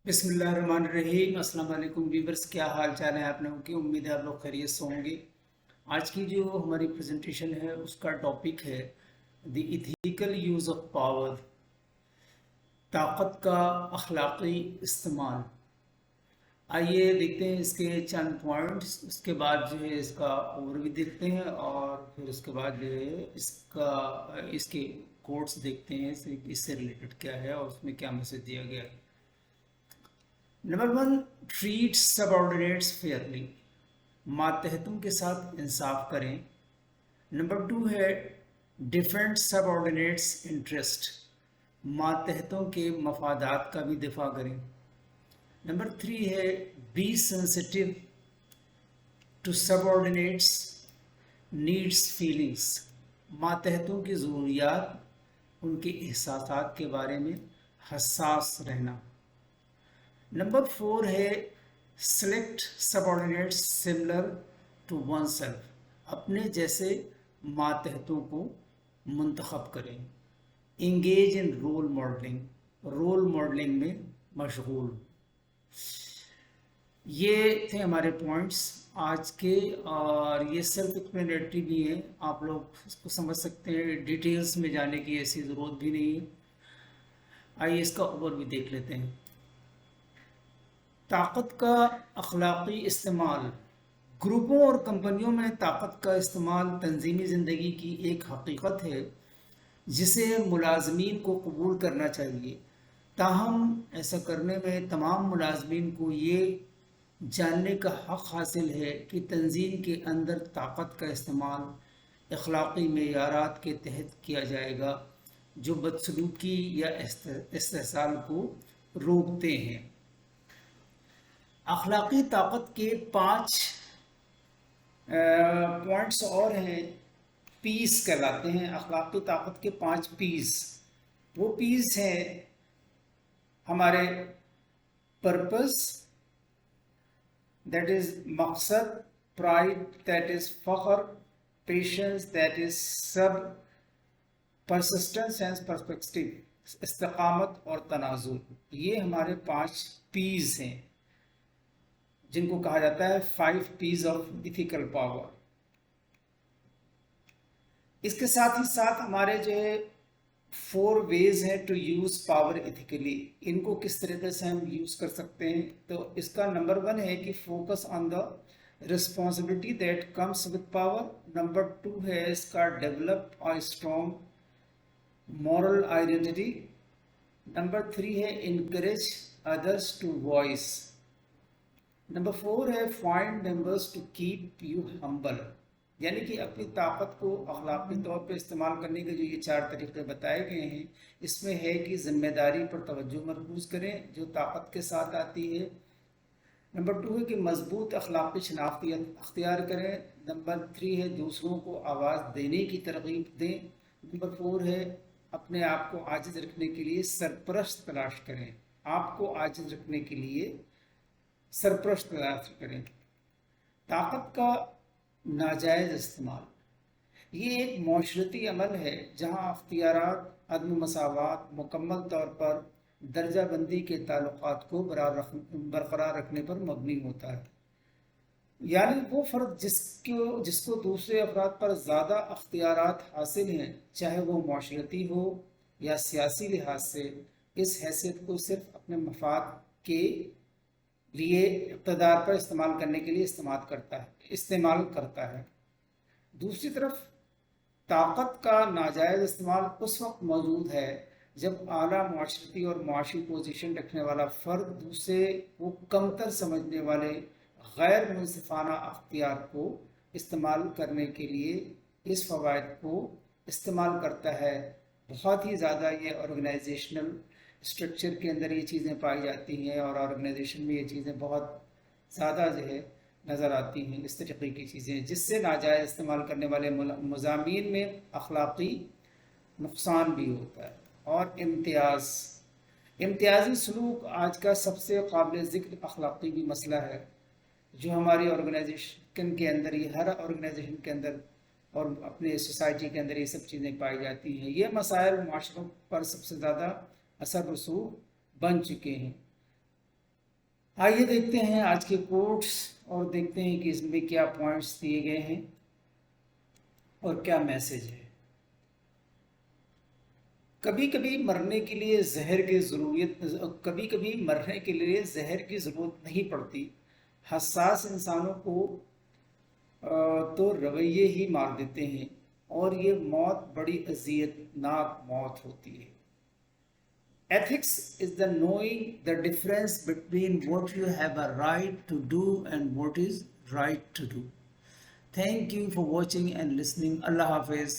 बिस्मिल्लाहिर्रहमानिर्रहीम। अस्सलाम वालेकुम वीवर्स, क्या हाल चाल है आप लोगों की। उम्मीद है आप लोग खैरियत से होंगे। आज की जो हमारी प्रेजेंटेशन है उसका टॉपिक है the ethical use of power, ताकत का अखलाकी इस्तेमाल। आइए देखते हैं इसके चंद पॉइंट्स, उसके बाद जो है इसका ओवरव्यू देखते हैं और फिर उसके बाद जो है इसके कोट्स देखते हैं, इससे रिलेटेड क्या है और उसमें क्या मैसेज दिया गया है। Number one, treat subordinates fairly, मातहतों के साथ इंसाफ करें। नंबर टू है डिफेंड सबऑर्डिनेट्स इंटरेस्ट, मातहतों के मफादात का भी दिफा करें। नंबर थ्री है be sensitive to subordinates needs feelings, मातहतों की ज़रूरियात, उनके एहसासात के बारे में हसास रहना। नंबर फोर है select subordinates similar to oneself, अपने जैसे मातहतों को मुंतखब करें। Engage in role modelling, role modelling में मशगूल। ये थे हमारे पॉइंट्स आज के, और ये सेल्फ एक्सप्लेनेटरी भी हैं, आप लोग इसको समझ सकते हैं, डिटेल्स में जाने की ऐसी ज़रूरत भी नहीं है। आइए इसका ओवरव्यू देख लेते हैं। ताकत का अखलाकी इस्तेमाल। ग्रुपों और कंपनियों में ताकत का इस्तेमाल तंजीमी ज़िंदगी की एक हकीकत है जिसे मुलाजमीन को कबूल करना चाहिए। ताहम ऐसा करने में तमाम मुलाजमीन को ये जानने का हक़ हासिल है कि तंजीम के अंदर ताकत का इस्तेमाल अखलाकी मेयारात के तहत किया जाएगा जो बदसलूकी या इस्तेहसाल को रोकते हैं। अखलाकी ताकत के 5 पॉइंट्स और हैं, पीस कहलाते हैं। अखलाकी ताकत के 5 पीस, वो पीस हैं हमारे पर्पस, दैट इज़ मकसद, प्राइड दैट इज़ फ़ख्र, पेशेंस दैट इज़ सब्र, परसिस्टेंस एंड पर्सपेक्टिव, इस्तिकामत और तनाजुल। ये हमारे 5 पीस हैं जिनको कहा जाता है 5 पीस ऑफ इथिकल पावर। इसके साथ ही साथ हमारे जो है 4 वेज हैं टू यूज़ पावर इथिकली, इनको किस तरीके से हम यूज़ कर सकते हैं। तो इसका नंबर 1 है कि focus on the responsibility that comes with power. Number 2 है इसका develop a strong moral identity. Number 3 है encourage others to voice. Number 4 है find members to keep you humble, यानी कि अपनी ताकत को अखलाकी तौर पे इस्तेमाल करने के जो ये 4 तरीके बताए गए हैं, इसमें है कि ज़िम्मेदारी पर तवज्जो मरकूज़ करें जो ताकत के साथ आती है। नंबर 2 है कि मजबूत अखलाकी शनाख्तियत अख्तियार करें। नंबर 3 है दूसरों को आवाज़ देने की तरगीब दें। नंबर 4 है अपने आप को आजिज़ रखने के लिए सरपरस्त तलाश करें, आपको आजिज़ रखने के लिए सरपरस्त तलाश करें। ताकत का नाजायज़ इस्तेमाल, ये एक माशरती अमल है जहाँ अख्तियारात, अदम मसावात, मुकम्मल तौर पर दर्जा बंदी के ताल्लुकात को बरकरार रखने पर मबनी होता है। यानी वो फ़र्द जिसको दूसरे अफराद पर ज़्यादा अख्तियारात हासिल हैं, चाहे वो माशरती हो या सियासी लिहाज से, इस हैसियत को सिर्फ अपने मफाद के लिए इक़्तिदार पर इस्तेमाल करने के लिए इस्तेमाल करता है। दूसरी तरफ ताकत का नाजायज़ इस्तेमाल उस वक्त मौजूद है जब आला माशरती और माशी पोजीशन रखने वाला फ़र्द दूसरे को कमतर समझने वाले गैर मुनसिफाना अख्तियार को इस्तेमाल करने के लिए इस फ़वाइद को इस्तेमाल करता है। बहुत ही ज़्यादा ये ऑर्गेनाइजेशनल स्ट्रक्चर के अंदर ये चीज़ें पाई जाती हैं और ऑर्गेनाइजेशन में ये चीज़ें बहुत ज़्यादा जो है नज़र आती हैं, इस तरीके की चीज़ें, जिससे नाजायज़ इस्तेमाल करने वाले मुज़ामीन में अखलाकी नुकसान भी होता है। और इम्तियाज़ी सलूक आज का सबसे काबिल ज़िक्र अखलाकी भी मसला है जो हमारी ऑर्गेनाइजेशन के अंदर, ये हर ऑर्गेनाइजेशन के अंदर और अपने सोसाइटी के अंदर ये सब चीज़ें पाई जाती हैं। ये मसाइल माशरों पर सबसे ज़्यादा असर रसूख बन चुके हैं। آئیے دیکھتے ہیں آج کے کوٹس اور دیکھتے ہیں کہ اس میں کیا پوائنٹس دیے گئے ہیں اور کیا میسج ہے۔ کبھی کبھی مرنے کے لیے کبھی کبھی مرنے کے لیے زہر کی ضرورت نہیں پڑتی، حساس انسانوں کو تو رویے ہی مار دیتے ہیں، اور یہ موت بڑی اذیت ناک موت ہوتی ہے۔ Ethics is the knowing the difference between what you have a right to do and what is right to do. Thank you for watching and listening. Allah Hafiz.